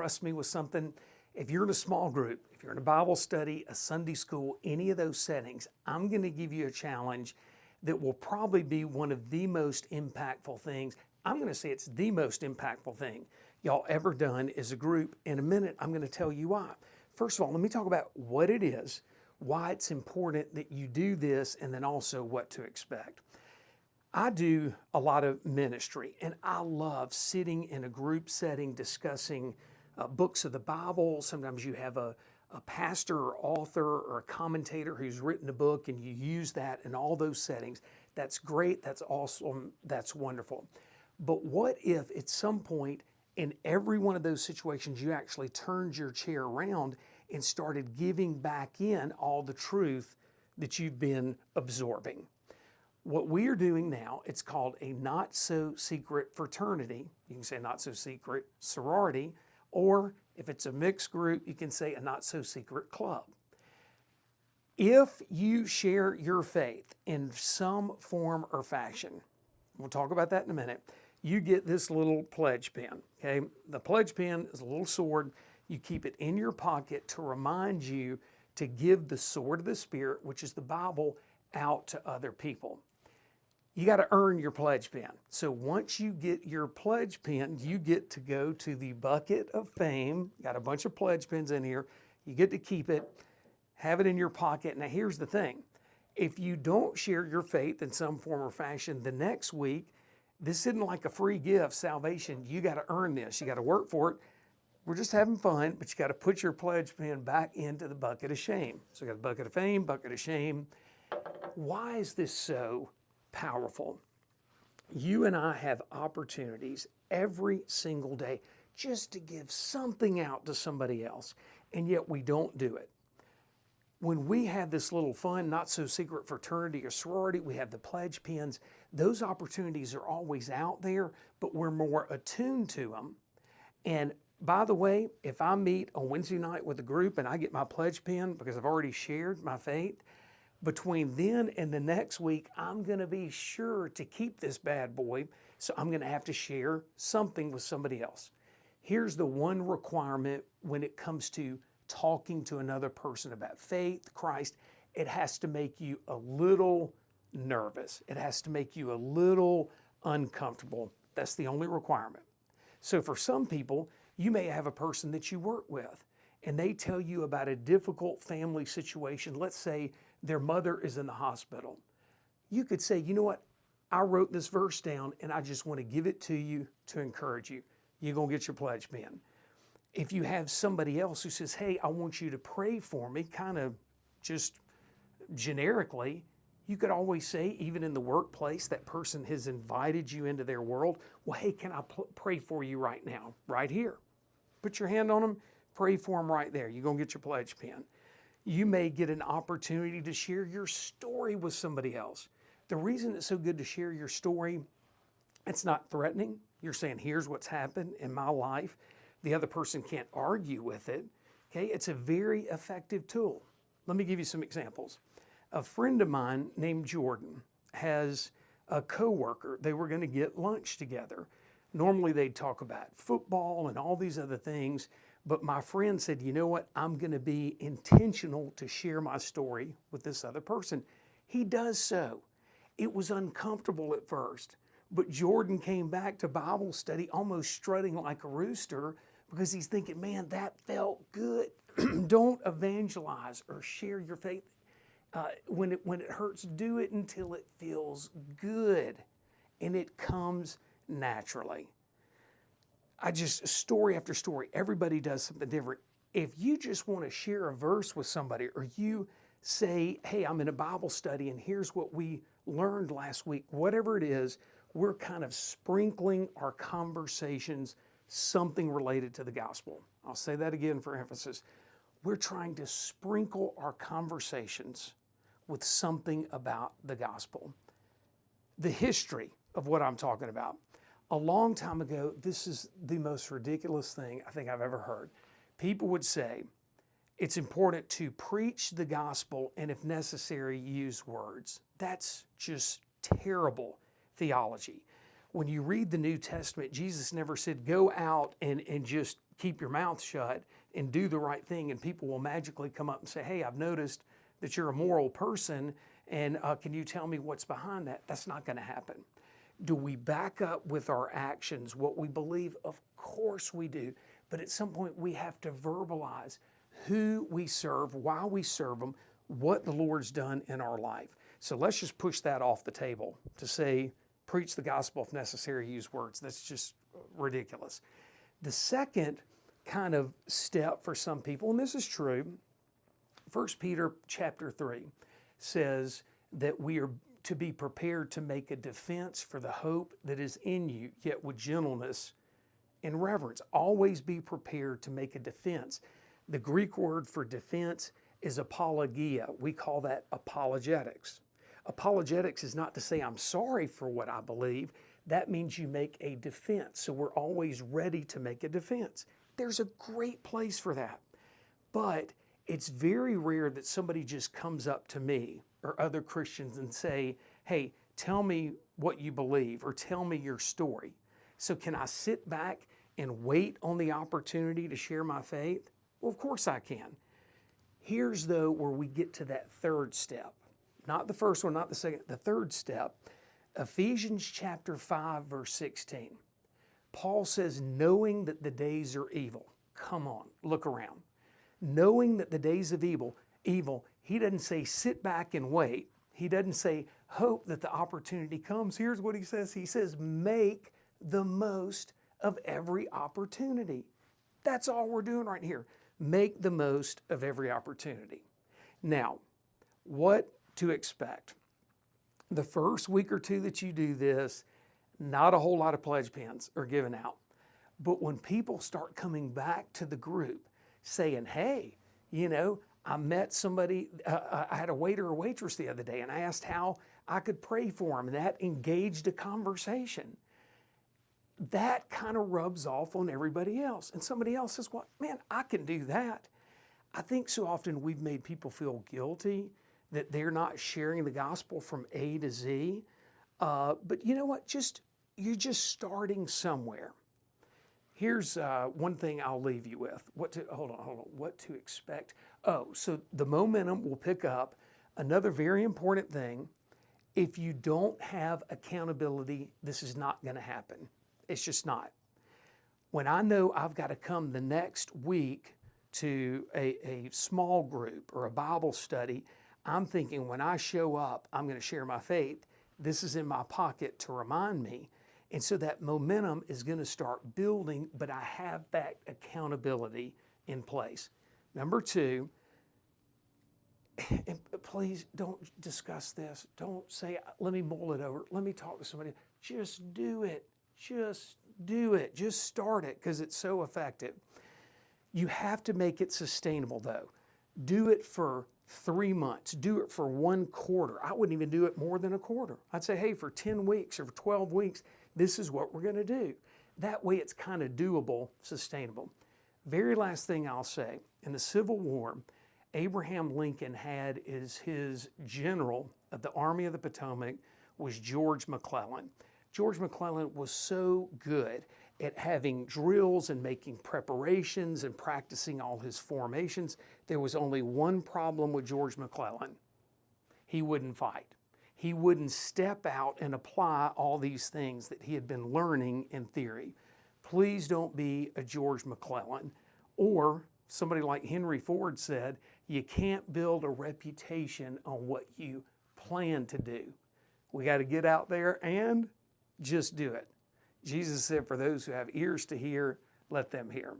trust me with something, if you're in a small group, if you're in a Bible study, a Sunday school, any of those settings, I'm going to give you a challenge that will probably be one of the most impactful things. I'm going to say it's the most impactful thing y'all ever done as a group. In a minute, I'm going to tell you why. First of all, let me talk about what it is, why it's important that you do this, and then also what to expect. I do a lot of ministry, and I love sitting in a group setting discussing books of the Bible. Sometimes you have a pastor or author or a commentator who's written a book and you use that in all those settings. That's great, that's awesome, that's wonderful. But what if at some point in every one of those situations you actually turned your chair around and started giving back in all the truth that you've been absorbing? What we are doing now, it's called a not-so-secret fraternity. You can say not-so-secret sorority, or if it's a mixed group, you can say a not-so-secret club. If you share your faith in some form or fashion, we'll talk about that in a minute, you get this little pledge pin, okay? The pledge pin is a little sword. You keep it in your pocket to remind you to give the sword of the Spirit, which is the Bible, out to other people. You got to earn your pledge pin. So once you get your pledge pin, you get to go to the bucket of fame. Got a bunch of pledge pins in here. You get to keep it, have it in your pocket. Now here's the thing. If you don't share your faith in some form or fashion the next week, this isn't like a free gift, salvation. You got to earn this. You got to work for it. We're just having fun, but you got to put your pledge pin back into the bucket of shame. So you got a bucket of fame, bucket of shame. Why is this so powerful? You and I have opportunities every single day just to give something out to somebody else, and yet we don't do it. When we have this little fun, not-so-secret fraternity or sorority, we have the pledge pins. Those opportunities are always out there, but we're more attuned to them. And by the way, if I meet on Wednesday night with a group and I get my pledge pin because I've already shared my faith, between then and the next week, I'm going to be sure to keep this bad boy, so I'm going to have to share something with somebody else. Here's the one requirement when it comes to talking to another person about faith, Christ. It has to make you a little nervous. It has to make you a little uncomfortable. That's the only requirement. So for some people, you may have a person that you work with, and they tell you about a difficult family situation. Let's say their mother is in the hospital. You could say, you know what? I wrote this verse down and I just want to give it to you to encourage you. You're going to get your pledge pin. If you have somebody else who says, hey, I want you to pray for me, kind of just generically, you could always say, even in the workplace, that person has invited you into their world. Well, hey, can I pray for you right now, right here? Put your hand on them, pray for them right there. You're going to get your pledge pin. You may get an opportunity to share your story with somebody else. The reason it's so good to share your story, it's not threatening. You're saying, here's what's happened in my life. The other person can't argue with it. Okay, it's a very effective tool. Let me give you some examples. A friend of mine named Jordan has a coworker. They were going to get lunch together. Normally they'd talk about football and all these other things. But my friend said, you know what? I'm going to be intentional to share my story with this other person. He does so. It was uncomfortable at first, but Jordan came back to Bible study almost strutting like a rooster because he's thinking, man, that felt good. Don't evangelize or share your faith when it hurts. Do it until it feels good, and it comes naturally. Story after story, everybody does something different. If you just want to share a verse with somebody, or you say, hey, I'm in a Bible study and here's what we learned last week, whatever it is, we're kind of sprinkling our conversations something related to the gospel. I'll say that again for emphasis. We're trying to sprinkle our conversations with something about the gospel. The history of what I'm talking about. A long time ago, this is the most ridiculous thing I think I've ever heard. People would say, it's important to preach the gospel and if necessary, use words. That's just terrible theology. When you read the New Testament, Jesus never said, go out and just keep your mouth shut and do the right thing, and people will magically come up and say, hey, I've noticed that you're a moral person, and can you tell me what's behind that? That's not going to happen. Do we back up with our actions what we believe? Of course we do. But at some point we have to verbalize who we serve, why we serve them, what the Lord's done in our life. So let's just push that off the table to say, preach the gospel if necessary, use words. That's just ridiculous. The second kind of step for some people, and this is true, 1 Peter chapter 3 says that we are to be prepared to make a defense for the hope that is in you, yet with gentleness and reverence. Always be prepared to make a defense. The Greek word for defense is apologia. We call that apologetics. Apologetics is not to say I'm sorry for what I believe. That means you make a defense. So we're always ready to make a defense. There's a great place for that. But it's very rare that somebody just comes up to me or other Christians and say, hey, tell me what you believe or tell me your story. So can I sit back and wait on the opportunity to share my faith? Well, of course I can. Here's though where we get to that third step. Not the first one, not the second, the third step. Ephesians chapter 5, verse 16. Paul says, knowing that the days are evil. Come on, look around. Knowing that the days of evil, he doesn't say sit back and wait. He doesn't say hope that the opportunity comes. Here's what he says. He says make the most of every opportunity. That's all we're doing right here. Make the most of every opportunity. Now, what to expect? The first week or two that you do this, not a whole lot of pledge pens are given out. But when people start coming back to the group saying, hey, you know, I met somebody, I had a waiter or waitress the other day, and I asked how I could pray for them, and that engaged a conversation. That kind of rubs off on everybody else. And somebody else says, well, man, I can do that. I think so often we've made people feel guilty that they're not sharing the gospel from A to Z. But you know what? You're just starting somewhere. Here's one thing I'll leave you with. Hold on. What to expect? Oh, so the momentum will pick up. Another very important thing, if you don't have accountability, this is not going to happen. It's just not. When I know I've got to come the next week to a small group or a Bible study, I'm thinking when I show up, I'm going to share my faith. This is in my pocket to remind me. And so that momentum is going to start building, but I have that accountability in place. Number two, and please don't discuss this. Don't say, let me mull it over. Let me talk to somebody. Just do it. Just do it. Just start it because it's so effective. You have to make it sustainable though. Do it for 3 months. Do it for 1 quarter. I wouldn't even do it more than a quarter. I'd say, hey, for 10 weeks or for 12 weeks, this is what we're going to do. That way it's kind of doable, sustainable. Very last thing I'll say, in the Civil War, Abraham Lincoln had as his general of the Army of the Potomac was George McClellan. George McClellan was so good at having drills and making preparations and practicing all his formations. There was only one problem with George McClellan. He wouldn't fight. He wouldn't step out and apply all these things that he had been learning in theory. Please don't be a George McClellan. Or somebody like Henry Ford said, you can't build a reputation on what you plan to do. We got to get out there and just do it. Jesus said, for those who have ears to hear, let them hear.